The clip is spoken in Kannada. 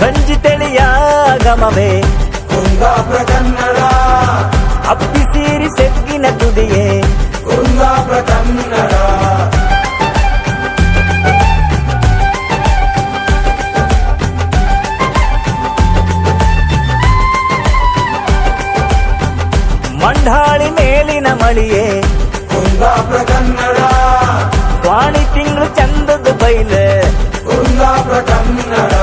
ಸಂಜಿ ತೆಳೆಯ ಗಮವೇ ಕುಂದಾಪುರ ಕನ್ನಡ, ಅಪ್ಪಿಸೀರಿ ಸೆಗ್ಗಿನ ತುದಿಯೇ ಕುಂದಾಪುರ ಕನ್ನಡ. ಮಂಡಾಳಿ ಮೇಲಿನ ಮಳಿಯೇ ಕುಂದಾಪುರ ಕನ್ನಡ, ಸ್ವಾಣಿ ತಿಂಗಳು ಚಂದದ ಬೈಲೆ ಕುಂದಾಪುರ ಕನ್ನಡ.